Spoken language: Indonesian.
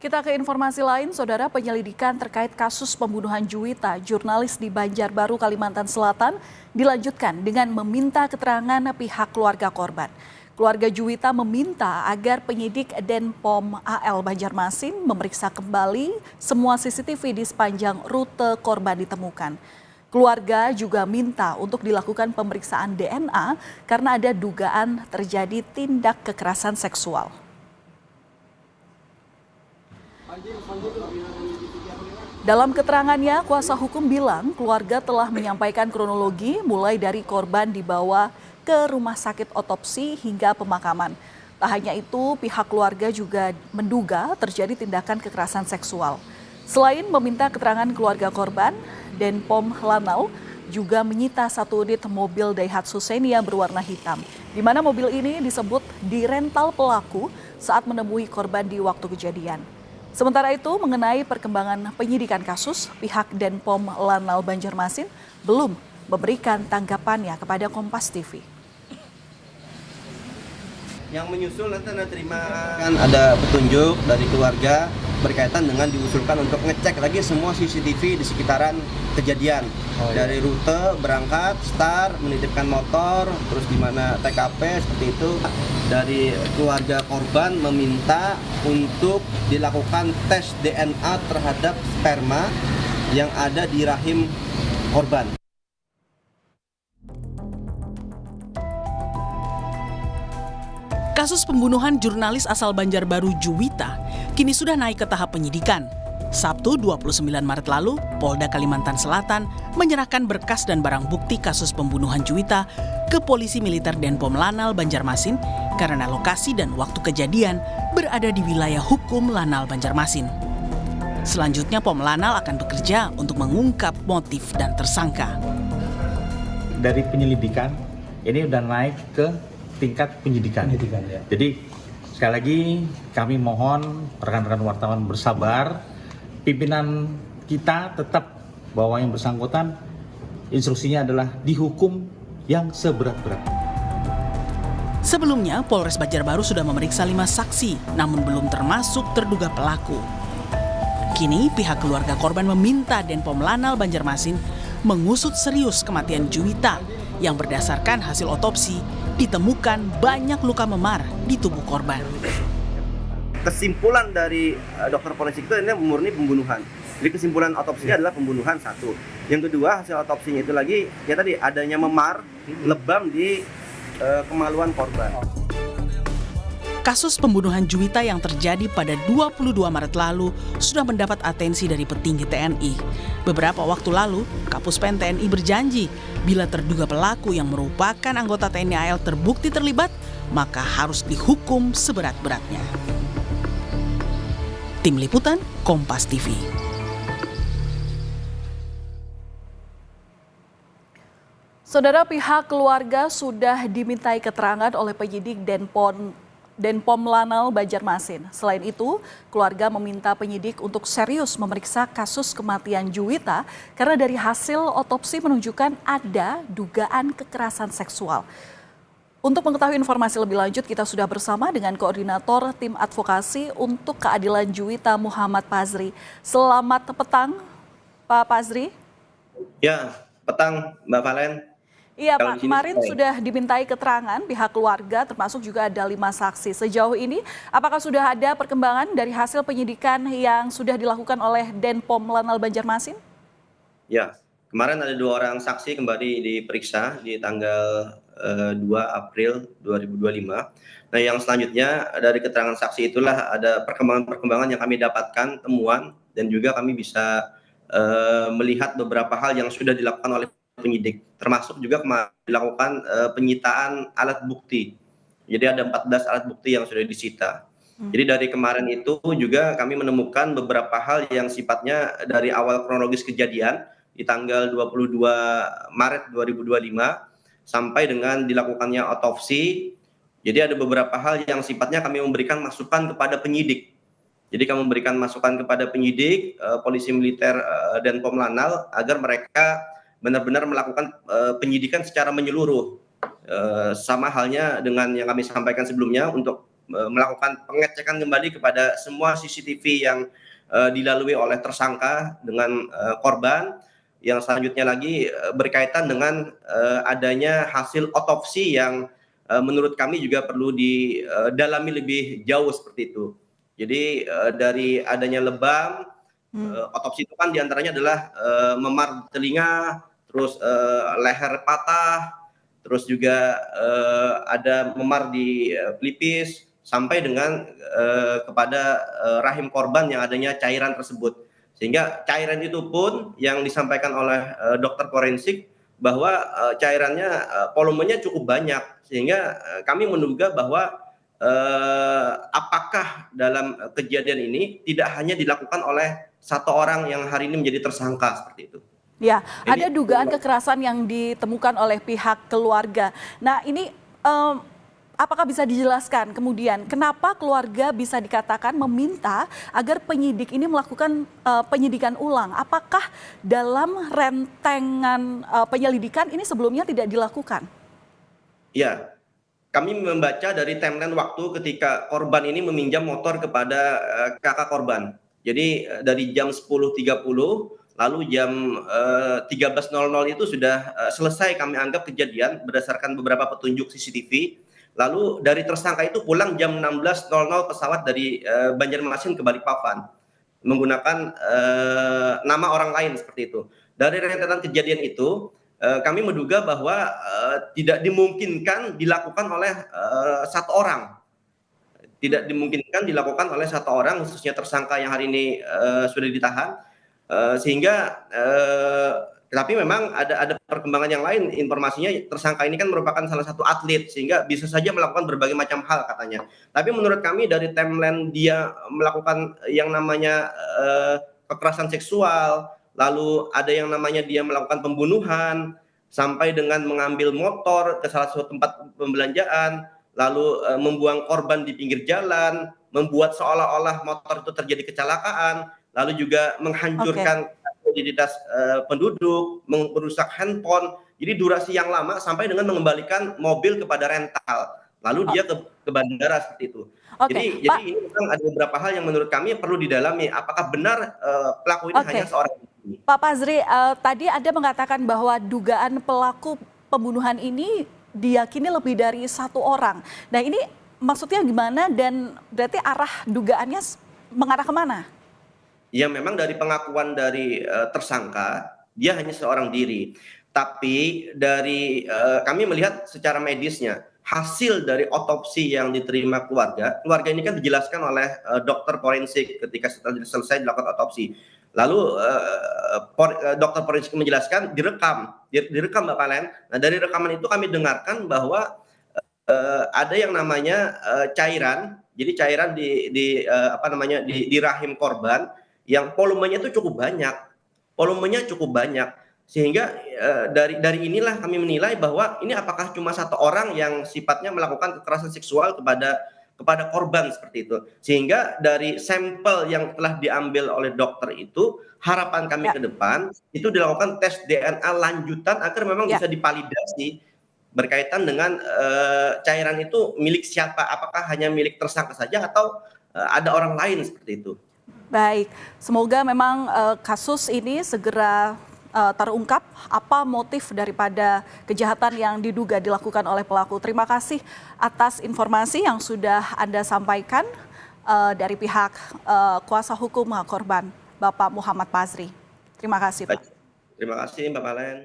Kita ke informasi lain, Saudara. Penyelidikan terkait kasus pembunuhan Juwita, jurnalis di Banjarbaru, Kalimantan Selatan, dilanjutkan dengan meminta keterangan pihak keluarga korban. Keluarga Juwita meminta agar penyidik Denpom AL Banjarmasin memeriksa kembali semua CCTV di sepanjang rute korban ditemukan. Keluarga juga minta untuk dilakukan pemeriksaan DNA karena ada dugaan terjadi tindak kekerasan seksual. Dalam keterangannya, kuasa hukum bilang keluarga telah menyampaikan kronologi mulai dari korban dibawa ke rumah sakit otopsi hingga pemakaman. Tak hanya itu, pihak keluarga juga menduga terjadi tindakan kekerasan seksual. Selain meminta keterangan keluarga korban, Denpom Lanal juga menyita satu unit mobil Daihatsu Xenia berwarna hitam, di mana mobil ini disebut dirental pelaku saat menemui korban di waktu kejadian. Sementara itu, mengenai perkembangan penyidikan kasus, pihak Denpom Lanal Banjarmasin belum memberikan tanggapannya kepada Kompas TV. Yang menyusul nanti Anda terima kan ada petunjuk dari keluarga berkaitan dengan diusulkan untuk ngecek lagi semua CCTV di sekitaran kejadian. Dari rute berangkat, start, menitipkan motor, terus di mana TKP seperti itu. Dari keluarga korban meminta untuk dilakukan tes DNA terhadap sperma yang ada di rahim korban. Kasus pembunuhan jurnalis asal Banjarbaru Juwita kini sudah naik ke tahap penyidikan. Sabtu 29 Maret lalu, Polda Kalimantan Selatan menyerahkan berkas dan barang bukti kasus pembunuhan Juwita ke Polisi Militer Denpom Lanal Banjarmasin karena lokasi dan waktu kejadian berada di wilayah hukum Lanal Banjarmasin. Selanjutnya Pom Lanal akan bekerja untuk mengungkap motif dan tersangka. Dari penyelidikan, ini udah naik ke tingkat penyidikan. Ya. Jadi sekali lagi kami mohon rekan-rekan wartawan bersabar. Pimpinan kita tetap bahwa yang bersangkutan instruksinya adalah dihukum yang seberat-beratnya. Sebelumnya, Polres Banjarbaru sudah memeriksa 5 saksi, namun belum termasuk terduga pelaku. Kini, pihak keluarga korban meminta Denpom Lanal Banjarmasin mengusut serius kematian Juwita yang berdasarkan hasil otopsi ditemukan banyak luka memar di tubuh korban. Kesimpulan dari dokter forensik itu ini murni pembunuhan. Jadi kesimpulan otopsinya adalah pembunuhan satu. Yang kedua, hasil otopsinya itu lagi ya tadi adanya memar lebam di kemaluan korban. Kasus pembunuhan Juwita yang terjadi pada 22 Maret lalu sudah mendapat atensi dari petinggi TNI. Beberapa waktu lalu, Kapus Pen TNI berjanji bila terduga pelaku yang merupakan anggota TNI AL terbukti terlibat, maka harus dihukum seberat-beratnya. Tim Liputan, Kompas TV. Saudara, pihak keluarga sudah dimintai keterangan oleh penyidik Denpom Lanal Banjarmasin. Selain itu, keluarga meminta penyidik untuk serius memeriksa kasus kematian Juwita karena dari hasil otopsi menunjukkan ada dugaan kekerasan seksual. Untuk mengetahui informasi lebih lanjut, kita sudah bersama dengan Koordinator Tim Advokasi untuk Keadilan Juwita, Muhammad Pazri. Selamat petang, Pak Pazri. Ya, petang Mbak Valen. Iya Pak, kemarin sudah dimintai keterangan pihak keluarga termasuk juga ada 5 saksi. Sejauh ini apakah sudah ada perkembangan dari hasil penyidikan yang sudah dilakukan oleh Denpom Lanal Banjarmasin? Ya, kemarin ada 2 orang saksi kembali diperiksa di tanggal 2 April 2025. Nah, yang selanjutnya dari keterangan saksi itulah ada perkembangan-perkembangan yang kami dapatkan, temuan, dan juga kami bisa melihat beberapa hal yang sudah dilakukan oleh penyidik, termasuk juga dilakukan penyitaan alat bukti. Jadi ada 14 alat bukti yang sudah disita. Jadi dari kemarin itu juga kami menemukan beberapa hal yang sifatnya dari awal kronologis kejadian di tanggal 22 Maret 2025 sampai dengan dilakukannya otopsi. Jadi ada beberapa hal yang sifatnya kami memberikan masukan kepada penyidik. Jadi kami memberikan masukan kepada penyidik, Polisi Militer Denpom Lanal agar mereka benar-benar melakukan penyidikan secara menyeluruh. Sama halnya dengan yang kami sampaikan sebelumnya untuk melakukan pengecekan kembali kepada semua CCTV yang dilalui oleh tersangka dengan korban. Yang selanjutnya lagi berkaitan dengan adanya hasil otopsi yang menurut kami juga perlu didalami lebih jauh seperti itu. Jadi dari adanya lebam, otopsi itu kan diantaranya adalah memar telinga, terus leher patah, terus juga ada memar di pelipis, sampai dengan kepada rahim korban yang adanya cairan tersebut. Sehingga cairan itu pun yang disampaikan oleh dokter forensik bahwa cairannya volumenya cukup banyak, sehingga kami menduga bahwa apakah dalam kejadian ini tidak hanya dilakukan oleh satu orang yang hari ini menjadi tersangka seperti itu. Ya, ada dugaan kekerasan yang ditemukan oleh pihak keluarga. Nah, ini apakah bisa dijelaskan kemudian kenapa keluarga bisa dikatakan meminta agar penyidik ini melakukan penyidikan ulang? Apakah dalam rentengan penyelidikan ini sebelumnya tidak dilakukan? Ya, kami membaca dari timeline waktu ketika korban ini meminjam motor kepada kakak korban. Jadi dari jam 10.30 lalu jam 13.00 itu sudah selesai kami anggap kejadian berdasarkan beberapa petunjuk CCTV. Lalu dari tersangka itu pulang jam 16.00 pesawat dari Banjarmasin ke Balikpapan menggunakan nama orang lain seperti itu. Dari rentetan kejadian itu kami menduga bahwa tidak dimungkinkan dilakukan oleh satu orang. Tidak dimungkinkan dilakukan oleh satu orang, khususnya tersangka yang hari ini sudah ditahan. Sehingga tapi memang ada perkembangan yang lain, informasinya tersangka ini kan merupakan salah satu atlet, sehingga bisa saja melakukan berbagai macam hal katanya. Tapi menurut kami dari timeline dia melakukan yang namanya kekerasan seksual, lalu ada yang namanya dia melakukan pembunuhan, sampai dengan mengambil motor ke salah satu tempat pembelanjaan, lalu membuang korban di pinggir jalan, membuat seolah-olah motor itu terjadi kecelakaan, lalu juga menghancurkan identitas penduduk, merusak handphone. Jadi durasi yang lama sampai dengan mengembalikan mobil kepada rental. Lalu dia ke bandara seperti itu. Jadi ini memang ada beberapa hal yang menurut kami perlu didalami. Apakah benar pelaku ini hanya seorang? Pak Pazri, tadi Anda mengatakan bahwa dugaan pelaku pembunuhan ini diyakini lebih dari satu orang. Nah, ini maksudnya gimana dan berarti arah dugaannya mengarah kemana? Ya, memang dari pengakuan dari tersangka, dia hanya seorang diri. Tapi dari kami melihat secara medisnya, hasil dari otopsi yang diterima keluarga ini kan dijelaskan oleh dokter forensik ketika setelah selesai dilakukan otopsi. Lalu dokter forensik menjelaskan direkam Mbak Palen. Nah, dari rekaman itu kami dengarkan bahwa ada yang namanya cairan. Jadi cairan di rahim korban yang volumenya itu cukup banyak, sehingga dari inilah kami menilai bahwa ini apakah cuma satu orang yang sifatnya melakukan kekerasan seksual kepada korban seperti itu, sehingga dari sampel yang telah diambil oleh dokter itu harapan kami ke depan itu dilakukan tes DNA lanjutan agar memang bisa divalidasi berkaitan dengan cairan itu milik siapa, apakah hanya milik tersangka saja atau ada orang lain seperti itu. Baik, semoga memang kasus ini segera terungkap apa motif daripada kejahatan yang diduga dilakukan oleh pelaku. Terima kasih atas informasi yang sudah Anda sampaikan dari pihak kuasa hukum korban, Bapak Muhammad Pazri. Terima kasih, Pak. Terima kasih, Mbak Palen.